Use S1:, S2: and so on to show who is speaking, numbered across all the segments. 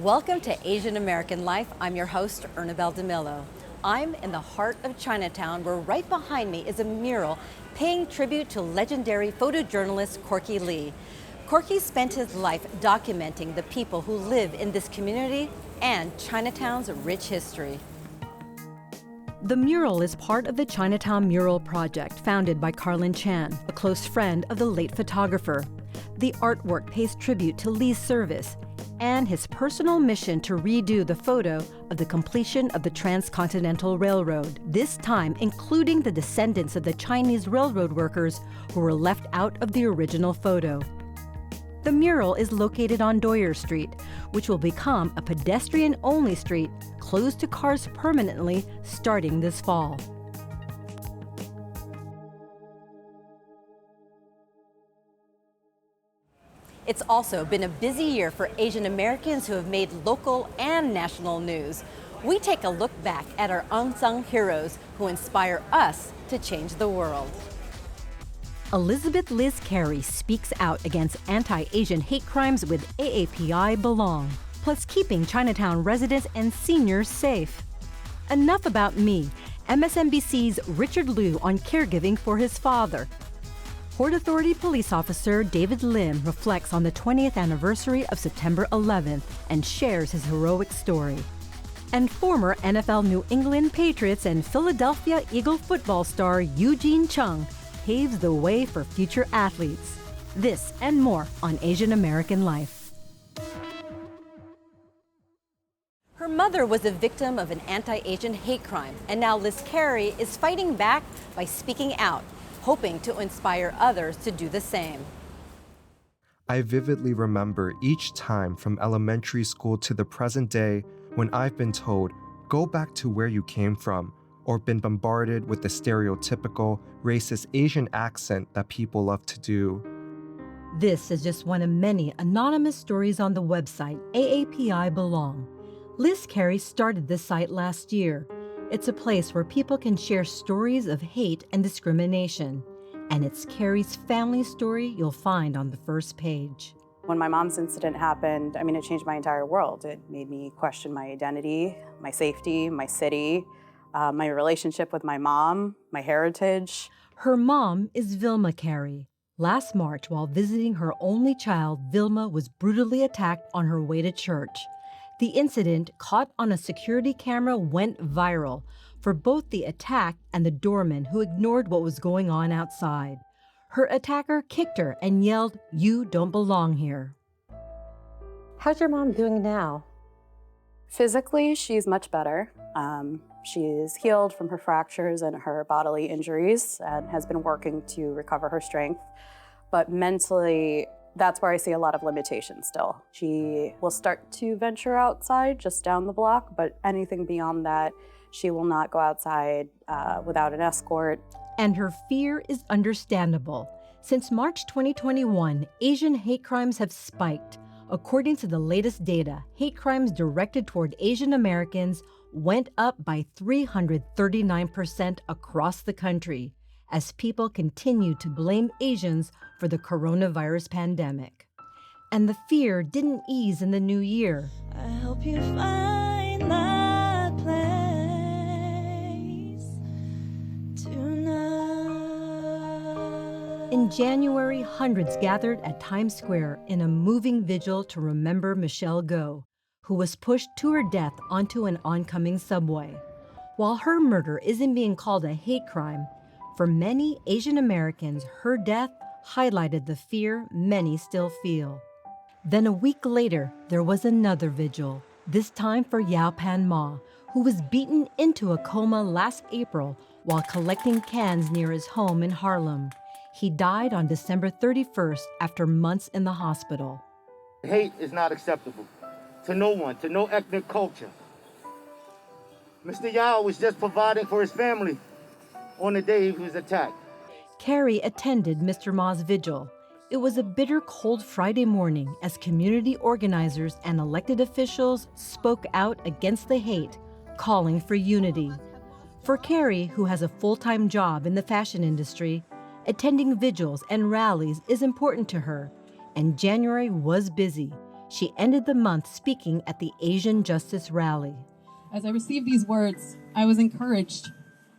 S1: Welcome to Asian American Life. I'm your host, Ernabel DeMillo. I'm in the heart of Chinatown, where right behind me is a mural paying tribute to legendary photojournalist Corky Lee. Corky spent his life documenting the people who live in this community and Chinatown's rich history. The mural is part of the Chinatown Mural Project, founded by Karlin, a close friend of the late photographer. The artwork pays tribute to Lee's service and his personal mission to redo the photo of the completion of the Transcontinental Railroad, this time including the descendants of the Chinese railroad workers who were left out of the original photo. The mural is located on Doyer Street, which will become a pedestrian-only street closed to cars permanently starting this fall. It's also been a busy year for Asian Americans who have made local and national news. We take a look back at our unsung heroes who inspire us to change the world. Elizabeth Liz Kari speaks out against anti-Asian hate crimes with AAPI Belong, plus keeping Chinatown residents and seniors safe. Enough about me, MSNBC's Richard Lui on caregiving for his father. Port Authority police officer David Lim reflects on the 20th anniversary of September 11th and shares his heroic story. And former NFL New England Patriots and Philadelphia Eagle football star Eugene Chung paves the way for future athletes. This and more on Asian American Life. Her mother was a victim of an anti-Asian hate crime, and now Liz Kari is fighting back by speaking out, hoping to inspire others to do the same.
S2: I vividly remember each time from elementary school to the present day when I've been told, go back to where you came from, or been bombarded with the stereotypical racist Asian accent that people love to do.
S1: This is just one of many anonymous stories on the website AAPI Belong. Liz Kari started this site last year. It's a place where people can share stories of hate and discrimination. And it's Kari's family story you'll find on the first page.
S3: When my mom's incident happened, it changed my entire world. It made me question my identity, my safety, my city, my relationship with my mom, my heritage.
S1: Her mom is Vilma Kari. Last March, while visiting her only child, Vilma was brutally attacked on her way to church. The incident, caught on a security camera, went viral for both the attack and the doorman who ignored what was going on outside. Her attacker kicked her and yelled, "You don't belong here." How's your mom doing now?
S3: Physically, she's much better. She's healed from her fractures and her bodily injuries and has been working to recover her strength. But mentally, that's where I see a lot of limitations still. She will start to venture outside just down the block, but anything beyond that, she will not go outside without an escort.
S1: And her fear is understandable. Since March 2021, Asian hate crimes have spiked. According to the latest data, hate crimes directed toward Asian Americans went up by 339% across the country, as people continue to blame Asians for the coronavirus pandemic. And the fear didn't ease in the new year.
S4: I hope you find that place tonight.
S1: In January, hundreds gathered at Times Square in a moving vigil to remember Michelle Go, who was pushed to her death onto an oncoming subway. While her murder isn't being called a hate crime, for many Asian Americans, her death highlighted the fear many still feel. Then a week later, there was another vigil, this time for Yao Pan Ma, who was beaten into a coma last April while collecting cans near his home in Harlem. He died on December 31st after months in the hospital.
S5: Hate is not acceptable to no one, to no ethnic culture. Mr. Yao was just providing for his family on the day he was attacked.
S1: Kari attended Mr. Ma's vigil. It was a bitter cold Friday morning as community organizers and elected officials spoke out against the hate, calling for unity. For Kari, who has a full-time job in the fashion industry, attending vigils and rallies is important to her, and January was busy. She ended the month speaking at the Asian Justice Rally.
S6: As I received these words, I was encouraged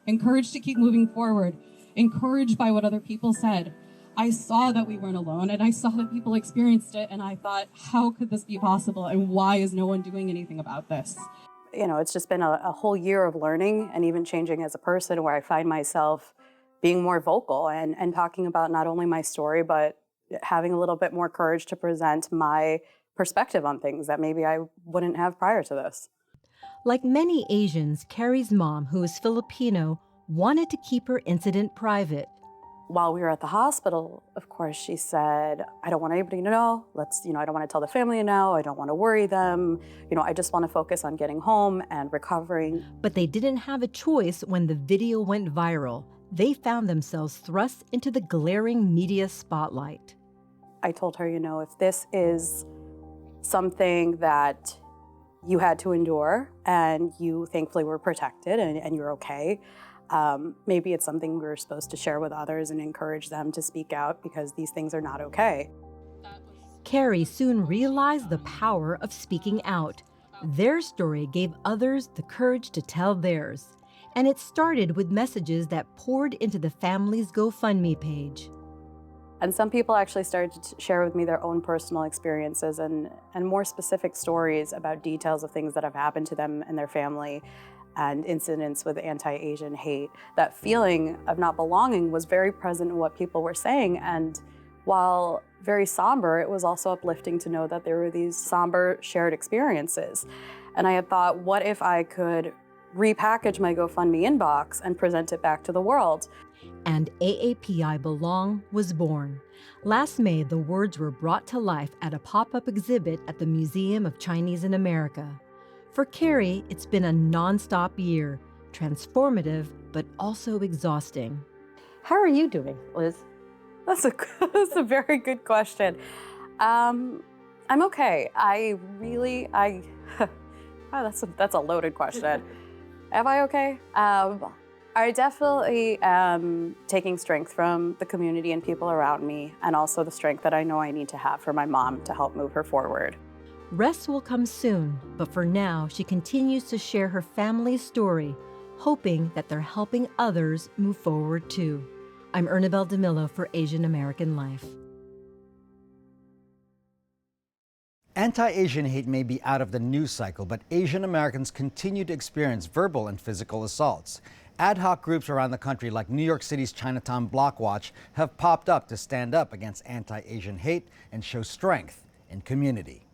S6: to keep moving forward, encouraged by what other people said. I saw that we weren't alone, and I saw that people experienced it, and I thought, how could this be possible, and why is no one doing anything about this?
S3: You know, it's just been a whole year of learning and even changing as a person, where I find myself being more vocal and talking about not only my story, but having a little bit more courage to present my perspective on things that maybe I wouldn't have prior to this.
S1: Like many Asians, Kari's mom, who is Filipino, wanted to keep her incident private.
S3: While we were at the hospital, of course, she said, I don't want anybody to know. I don't want to tell the family now. I don't want to worry them. I just want to focus on getting home and recovering.
S1: But they didn't have a choice when the video went viral. They found themselves thrust into the glaring media spotlight.
S3: I told her, if this is something that you had to endure and you thankfully were protected and you're okay, maybe it's something we're supposed to share with others and encourage them to speak out, because these things are not okay.
S1: Kari soon realized the power of speaking out. Their story gave others the courage to tell theirs. And it started with messages that poured into the family's GoFundMe page.
S3: And some people actually started to share with me their own personal experiences and more specific stories about details of things that have happened to them and their family, and incidents with anti-Asian hate. That feeling of not belonging was very present in what people were saying. And while very somber, it was also uplifting to know that there were these somber shared experiences. And I had thought, what if I could repackage my GoFundMe inbox and present it back to the world?
S1: And AAPI Belong was born. Last May, the words were brought to life at a pop-up exhibit at the Museum of Chinese in America. For Kari, it's been a non-stop year, transformative, but also exhausting. How are you doing, Liz?
S3: That's a very good question. I'm okay. That's a loaded question. Am I okay? I definitely am taking strength from the community and people around me, and also the strength that I know I need to have for my mom to help move her forward.
S1: Rest will come soon, but for now, she continues to share her family's story, hoping that they're helping others move forward too. I'm Ernabelle DeMillo for Asian American Life.
S7: Anti-Asian hate may be out of the news cycle, but Asian Americans continue to experience verbal and physical assaults. Ad hoc groups around the country, like New York City's Chinatown Block Watch, have popped up to stand up against anti-Asian hate and show strength in community.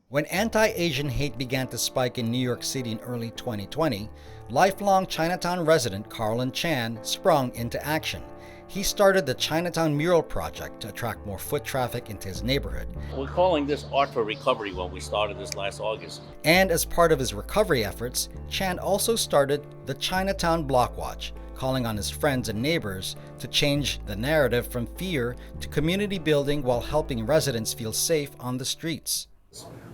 S7: When anti-Asian hate began to spike in New York City in early 2020, lifelong Chinatown resident Karlin sprung into action. He started the Chinatown Mural Project to attract more foot traffic into his neighborhood.
S8: We're calling this Art for Recovery when we started this last August.
S7: And as part of his recovery efforts, Chan also started the Chinatown Block Watch, calling on his friends and neighbors to change the narrative from fear to community building while helping residents feel safe on the streets.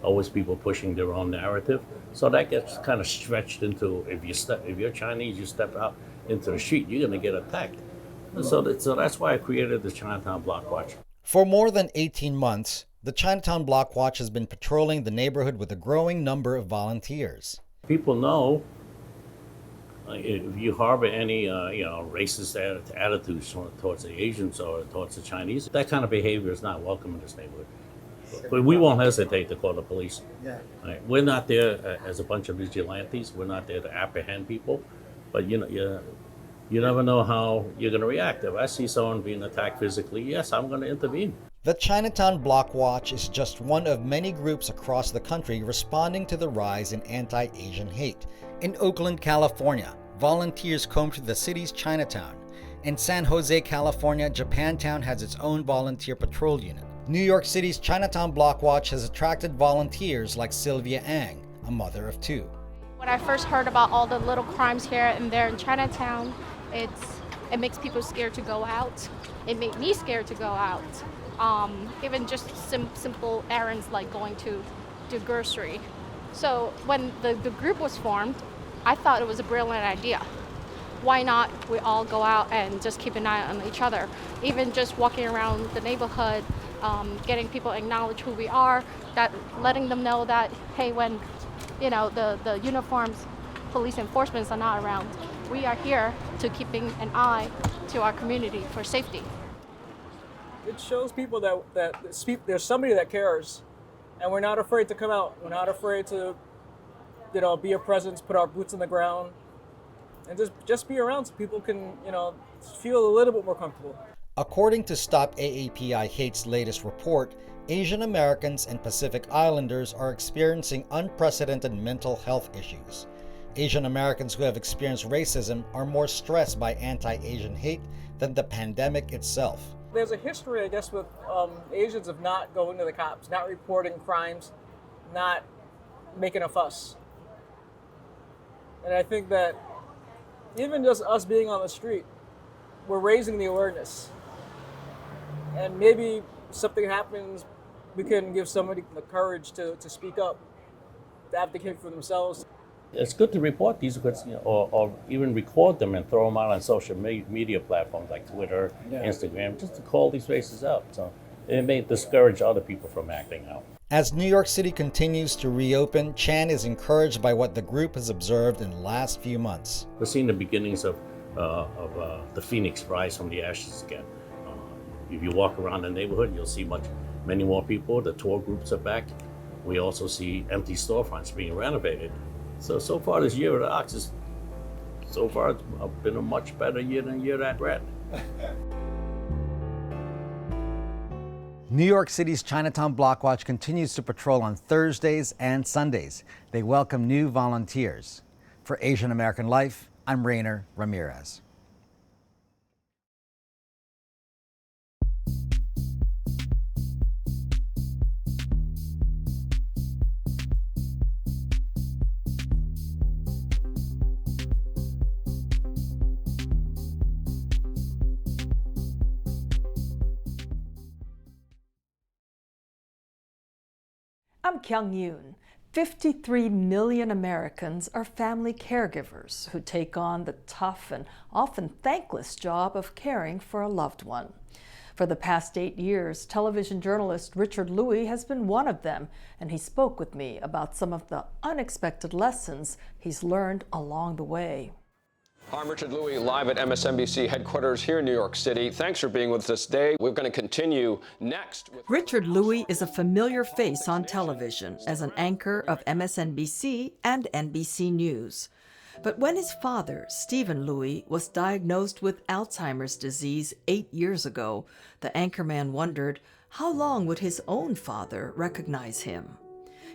S8: Always people pushing their own narrative. So that gets kind of stretched into, if you're Chinese, you step out into the street, you're going to get attacked. So that's why I created the Chinatown Block Watch.
S7: For more than 18 months, the Chinatown Block Watch has been patrolling the neighborhood with a growing number of volunteers.
S8: People know if you harbor any racist attitudes towards the Asians or towards the Chinese, that kind of behavior is not welcome in this neighborhood. But we won't hesitate to call the police. Yeah. Right? We're not there as a bunch of vigilantes. We're not there to apprehend people. But you never know how you're going to react. If I see someone being attacked physically, yes, I'm going to intervene.
S7: The Chinatown Block Watch is just one of many groups across the country responding to the rise in anti-Asian hate. In Oakland, California, volunteers comb through the city's Chinatown. In San Jose, California, Japantown has its own volunteer patrol unit. New York City's Chinatown Block Watch has attracted volunteers like Sylvia Ang, a mother of two.
S9: When I first heard about all the little crimes here and there in Chinatown, it makes people scared to go out. It made me scared to go out. Even just simple errands like going to do grocery. So when the group was formed, I thought it was a brilliant idea. why not we all go out and just keep an eye on each other? Even just walking around the neighborhood, getting people acknowledge who we are, that letting them know that, hey, when the uniforms, police enforcement are not around, we are here to keeping an eye to our community for safety.
S10: It shows people that there's somebody that cares, and we're not afraid to come out. We're not afraid to, be a presence, put our boots on the ground, and just be around so people can, feel a little bit more comfortable.
S7: According to Stop AAPI Hate's latest report, Asian Americans and Pacific Islanders are experiencing unprecedented mental health issues. Asian Americans who have experienced racism are more stressed by anti-Asian hate than the pandemic itself.
S10: There's a history, I guess, with Asians of not going to the cops, not reporting crimes, not making a fuss. And I think that even just us being on the street, we're raising the awareness. And maybe something happens, we can give somebody the courage to speak up, to advocate for themselves.
S8: It's good to report these goods, or even record them and throw them out on social media platforms like Twitter, Instagram, just to call these races out. So it may discourage other people from acting out.
S7: As New York City continues to reopen, Chan is encouraged by what the group has observed in the last few months.
S8: We're seeing the beginnings of the phoenix rise from the ashes again. If you walk around the neighborhood, you'll see many more people. The tour groups are back. We also see empty storefronts being renovated. So far this year at the Ox, so far it's been a much better year than the year that ran.
S7: New York City's Chinatown Block Watch continues to patrol on Thursdays and Sundays. They welcome new volunteers. For Asian American Life, I'm Rainer Ramirez.
S11: I'm Kyung Yoon. 53 million Americans are family caregivers who take on the tough and often thankless job of caring for a loved one. For the past 8 years, television journalist Richard Lui has been one of them, and he spoke with me about some of the unexpected lessons he's learned along the way.
S12: Hi, I'm Richard Lui, live at MSNBC headquarters here in New York City. Thanks for being with us today. We're going to continue next with...
S11: Richard Lui is a familiar face on television as an anchor of MSNBC and NBC News. But when his father, Stephen Lui, was diagnosed with Alzheimer's disease 8 years ago, the anchorman wondered how long would his own father recognize him.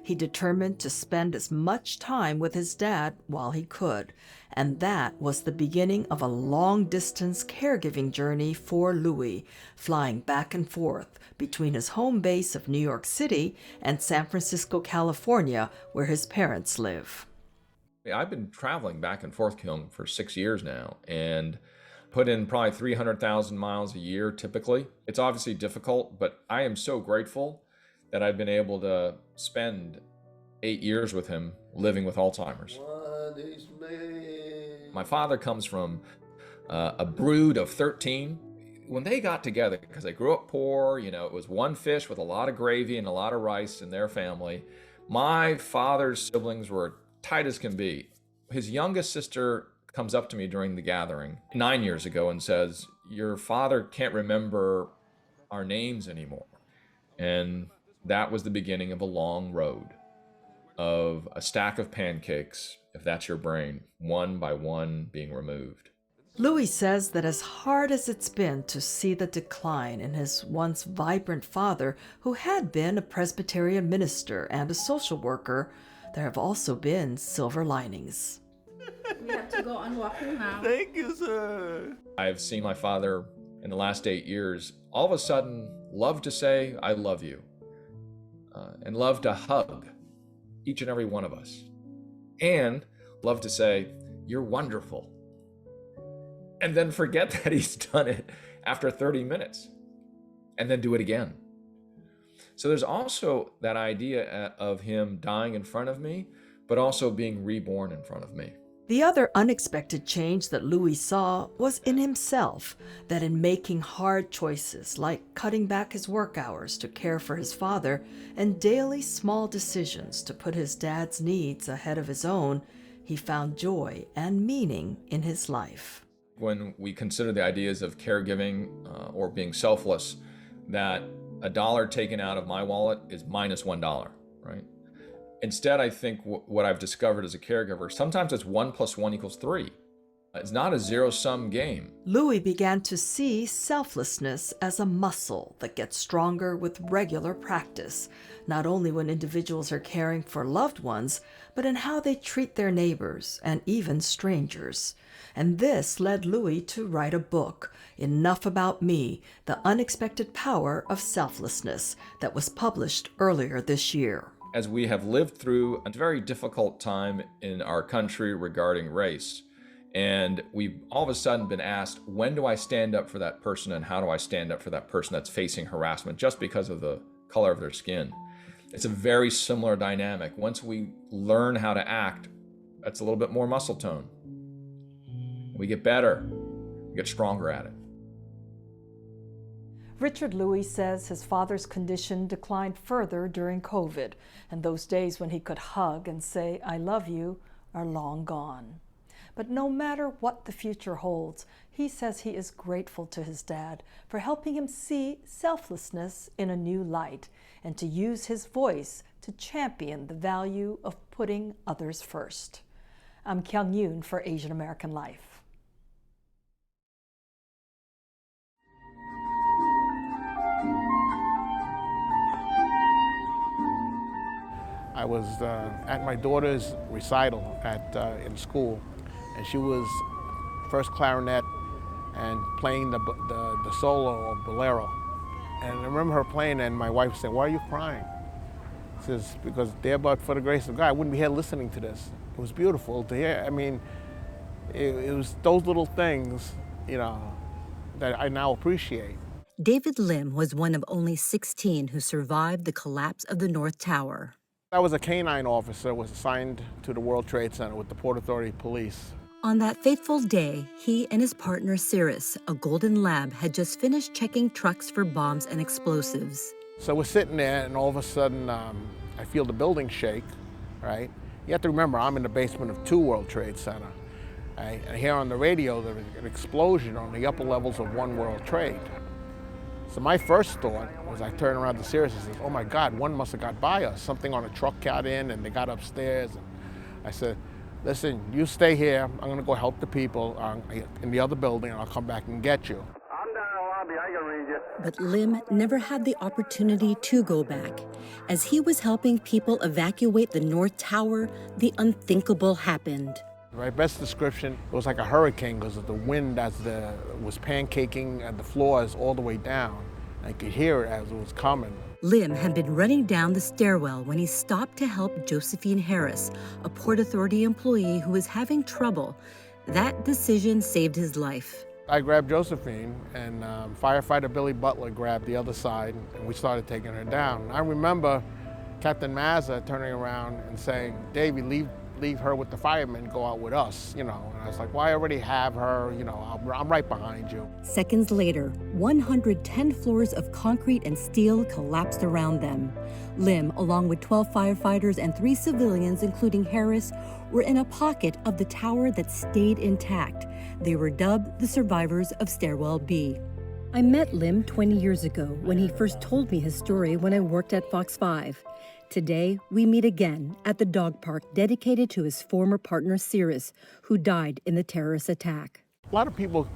S11: He determined to spend as much time with his dad while he could, and that was the beginning of a long-distance caregiving journey for Lui, flying back and forth between his home base of New York City and San Francisco, California, where his parents live.
S13: I've been traveling back and forth, Kyung, for 6 years now, and put in probably 300,000 miles a year typically. It's obviously difficult, but I am so grateful that I've been able to spend 8 years with him living with Alzheimer's. My father comes from a brood of 13. When they got together, because they grew up poor, it was one fish with a lot of gravy and a lot of rice in their family. My father's siblings were tight as can be. His youngest sister comes up to me during the gathering 9 years ago and says, "Your father can't remember our names anymore." And that was the beginning of a long road of a stack of pancakes, if that's your brain, one by one being removed.
S11: Lui says that as hard as it's been to see the decline in his once vibrant father, who had been a Presbyterian minister and a social worker, there have also been silver linings.
S14: We have to go on walking now.
S13: Thank you, sir. I've seen my father in the last 8 years all of a sudden love to say, "I love you," and love to hug each and every one of us, and love to say, "You're wonderful," and then forget that he's done it after 30 minutes, and then do it again. So there's also that idea of him dying in front of me, but also being reborn in front of me.
S11: The other unexpected change that Lui saw was in himself, that in making hard choices like cutting back his work hours to care for his father and daily small decisions to put his dad's needs ahead of his own, he found joy and meaning in his life.
S13: When we consider the ideas of caregiving or being selfless, that a dollar taken out of my wallet is minus $1, right? Instead, I think what I've discovered as a caregiver, sometimes it's 1 + 1 = 3. It's not a zero-sum game.
S11: Lui began to see selflessness as a muscle that gets stronger with regular practice, not only when individuals are caring for loved ones, but in how they treat their neighbors and even strangers. And this led Lui to write a book, Enough About Me, The Unexpected Power of Selflessness, that was published earlier this year.
S13: As we have lived through a very difficult time in our country regarding race, and we've all of a sudden been asked, when do I stand up for that person and how do I stand up for that person that's facing harassment just because of the color of their skin? It's a very similar dynamic. Once we learn how to act, that's a little bit more muscle tone. We get better, we get stronger at it.
S11: Richard Lui says his father's condition declined further during COVID, and those days when he could hug and say, "I love you," are long gone. But no matter what the future holds, he says he is grateful to his dad for helping him see selflessness in a new light and to use his voice to champion the value of putting others first. I'm Kyung Yoon for Asian American Life.
S15: I was at my daughter's recital in school, and she was first clarinet and playing the solo of Bolero. And I remember her playing, and my wife said, "Why are you crying?" She says, "Because there but for the grace of God, I wouldn't be here listening to this." It was beautiful to hear. I mean, it was those little things, that I now appreciate.
S1: David Lim was one of only 16 who survived the collapse of the North Tower.
S15: I was a canine officer, was assigned to the World Trade Center with the Port Authority Police.
S1: On that fateful day, he and his partner Cirrus, a golden lab, had just finished checking trucks for bombs and explosives.
S15: So we're sitting there, and all of a sudden, I feel the building shake, right? You have to remember, I'm in the basement of 2 World Trade Center. Right? And here on the radio, there was an explosion on the upper levels of 1 World Trade. So my first thought was, I turned around to Cirrus and said, "Oh my God, one must have got by us. Something on a truck got in and they got upstairs." And I said, "Listen, you stay here. I'm gonna go help the people in the other building and I'll come back and get you."
S16: I'm down in the lobby, I can read you.
S1: But Lim never had the opportunity to go back. As he was helping people evacuate the North Tower, the unthinkable happened.
S15: My best description, it was like a hurricane because of the wind was pancaking and the floors all the way down. I could hear it as it was coming.
S1: Lim had been running down the stairwell when he stopped to help Josephine Harris, a Port Authority employee who was having trouble. That decision saved his life.
S15: I grabbed Josephine, and firefighter Billy Butler grabbed the other side, and we started taking her down. I remember Captain Mazza turning around and saying, "Davey, leave her with the firemen, go out with us," And I was like, "Well, I already have her, I'm right behind you."
S1: Seconds later, 110 floors of concrete and steel collapsed around them. Lim, along with 12 firefighters and 3 civilians, including Harris, were in a pocket of the tower that stayed intact. They were dubbed the survivors of Stairwell B. I met Lim 20 years ago when he first told me his story when I worked at Fox 5. Today, we meet again at the dog park dedicated to his former partner Cirrus, who died in the terrorist attack.
S15: A lot of people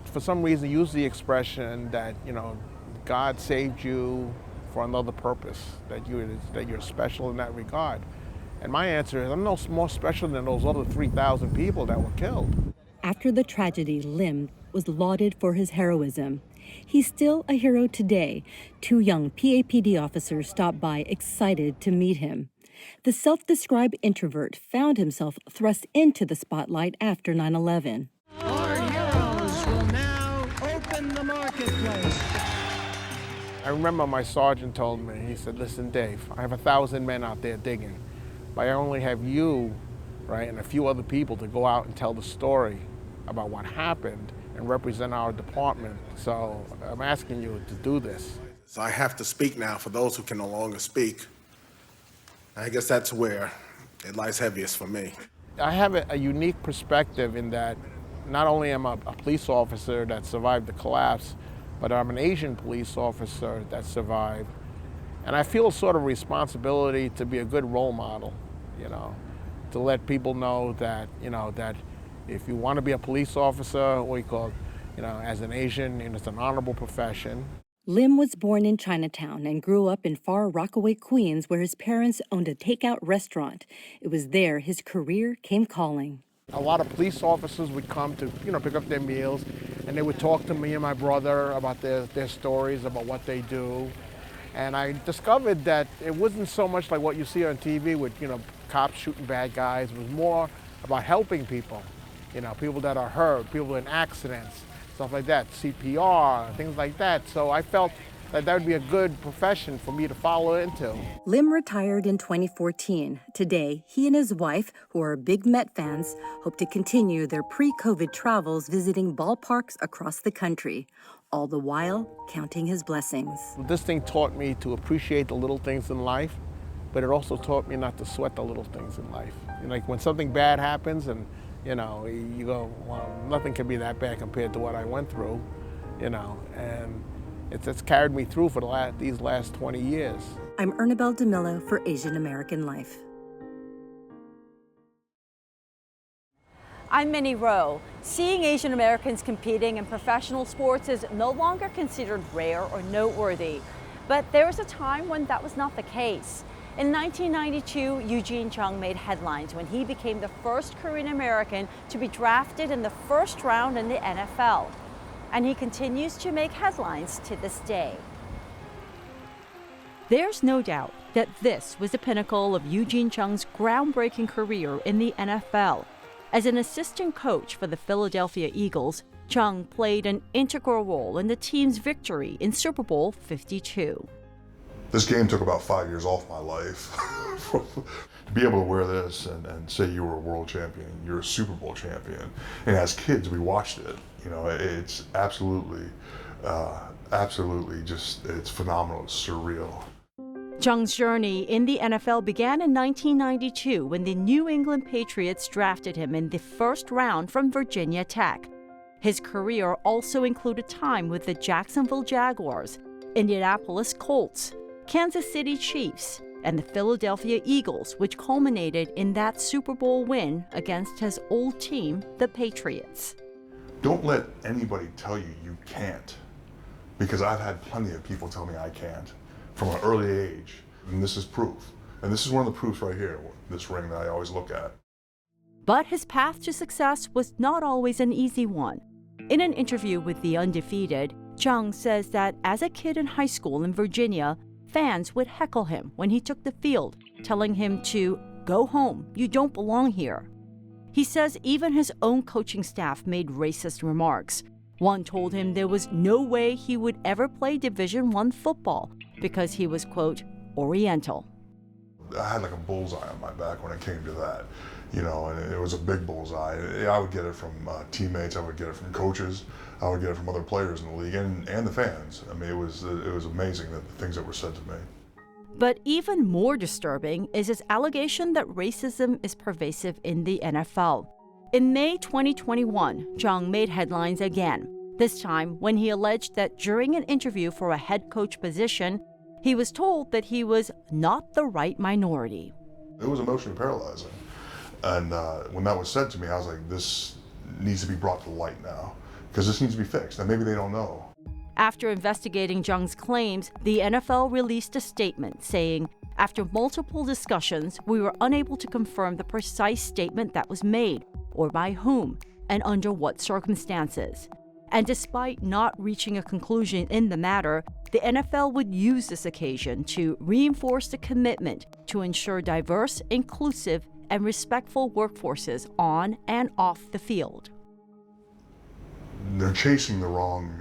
S15: for some reason, use the expression that, God saved you for another purpose, that you're special in that regard. And my answer is, I'm no more special than those other 3,000 people that were killed.
S1: After the tragedy, Lim was lauded for his heroism. He's still a hero today. 2 young PAPD officers stopped by, excited to meet him. The self-described introvert found himself thrust into the spotlight after 9/11.
S17: Our heroes will now open the marketplace.
S15: I remember my sergeant told me, he said, "Listen, Dave, I have 1,000 men out there digging, but I only have you right, and a few other people to go out and tell the story about what happened and represent our department. So I'm asking you to do this.
S18: So I have to speak now for those who can no longer speak. I guess that's where it lies heaviest for me.
S15: I have a unique perspective in that not only am I a police officer that survived the collapse, but I'm an Asian police officer that survived. And I feel sort of responsibility to be a good role model, you know, to let people know that, you know, that if you want to be a police officer, what you call, you know, as an Asian, you know, it's an honorable profession.
S1: Lim was born in Chinatown and grew up in far Rockaway, Queens, where his parents owned a takeout restaurant. It was there his career came calling.
S15: A lot of police officers would come to, you know, pick up their meals, and they would talk to me and my brother about their stories, about what they do. And I discovered that it wasn't so much like what you see on TV with, you know, cops shooting bad guys. It was more about helping people, you know, people that are hurt, people in accidents, stuff like that, CPR, things like that. So I felt that would be a good profession for me to follow into.
S1: Lim retired in 2014. Today, he and his wife, who are big Met fans, hope to continue their pre-COVID travels visiting ballparks across the country, all the while counting his blessings.
S15: This thing taught me to appreciate the little things in life, but it also taught me not to sweat the little things in life. You know, like when something bad happens and, you know, you go, well, nothing can be that bad compared to what I went through, you know, and it's carried me through for these last 20 years.
S1: I'm Ernabelle DeMillo for Asian American Life. I'm Minnie Rowe. Seeing Asian Americans competing in professional sports is no longer considered rare or noteworthy. But there was a time when that was not the case. In 1992, Eugene Chung made headlines when he became the first Korean American to be drafted in the first round in the NFL. And he continues to make headlines to this day. There's no doubt that this was the pinnacle of Eugene Chung's groundbreaking career in the NFL. As an assistant coach for the Philadelphia Eagles, Chung played an integral role in the team's victory in Super Bowl 52.
S19: This game took about 5 years off my life. To be able to wear this and say you were a world champion, you're a Super Bowl champion. And as kids, we watched it. You know, it's absolutely just, it's phenomenal, it's surreal.
S1: Chung's journey in the NFL began in 1992 when the New England Patriots drafted him in the first round from Virginia Tech. His career also included time with the Jacksonville Jaguars, Indianapolis Colts, Kansas City Chiefs, and the Philadelphia Eagles, which culminated in that Super Bowl win against his old team, the Patriots.
S19: Don't let anybody tell you you can't, because I've had plenty of people tell me I can't from an early age, and this is proof. And this is one of the proofs right here, this ring that I always look at.
S1: But his path to success was not always an easy one. In an interview with The Undefeated, Chung says that as a kid in high school in Virginia, fans would heckle him when he took the field, telling him to go home, you don't belong here. He says even his own coaching staff made racist remarks. One told him there was no way he would ever play Division I football because he was, quote, Oriental.
S19: I had like a bullseye on my back when it came to that, you know, and it was a big bullseye. I would get it from teammates, I would get it from coaches, I would get it from other players in the league and the fans. I mean, it was amazing that the things that were said to me.
S1: But even more disturbing is his allegation that racism is pervasive in the NFL. In May 2021, Chung made headlines again, this time when he alleged that during an interview for a head coach position, he was told that he was not the right minority.
S19: It was emotionally paralyzing. And when that was said to me, I was like, this needs to be brought to light now, because this needs to be fixed, and maybe they don't know.
S1: After investigating Jung's claims, the NFL released a statement saying, after multiple discussions, we were unable to confirm the precise statement that was made, or by whom, and under what circumstances. And despite not reaching a conclusion in the matter, the NFL would use this occasion to reinforce the commitment to ensure diverse, inclusive, and respectful workforces on and off the field.
S19: They're chasing the wrong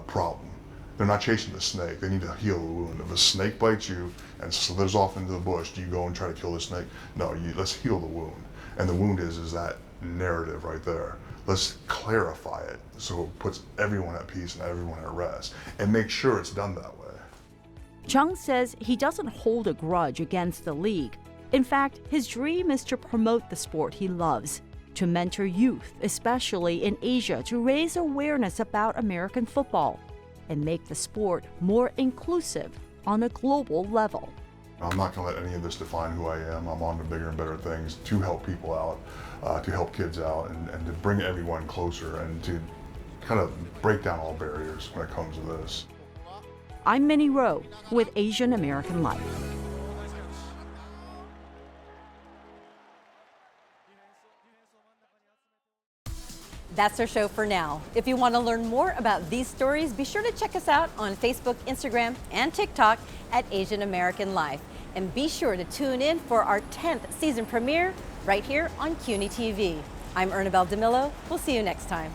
S19: problem. They're not chasing the snake. They need to heal the wound. If a snake bites you and slithers off into the bush, do you go and try to kill the snake? No, let's heal the wound. And the wound is that narrative right there. Let's clarify it so it puts everyone at peace and everyone at rest, and make sure it's done that way.
S20: Chung says he doesn't hold a grudge against the league. In fact, his dream is to promote the sport he loves, to mentor youth, especially in Asia, to raise awareness about American football and make the sport more inclusive on a global level.
S19: I'm not going to let any of this define who I am. I'm on to bigger and better things to help people out, to help kids out, and to bring everyone closer and to kind of break down all barriers when it comes to this.
S20: I'm Minnie Rowe with Asian American Life.
S1: That's our show for now. If you want to learn more about these stories, be sure to check us out on Facebook, Instagram, and TikTok at Asian American Life. And be sure to tune in for our 10th season premiere right here on CUNY TV. I'm Ernabelle DeMillo. We'll see you next time.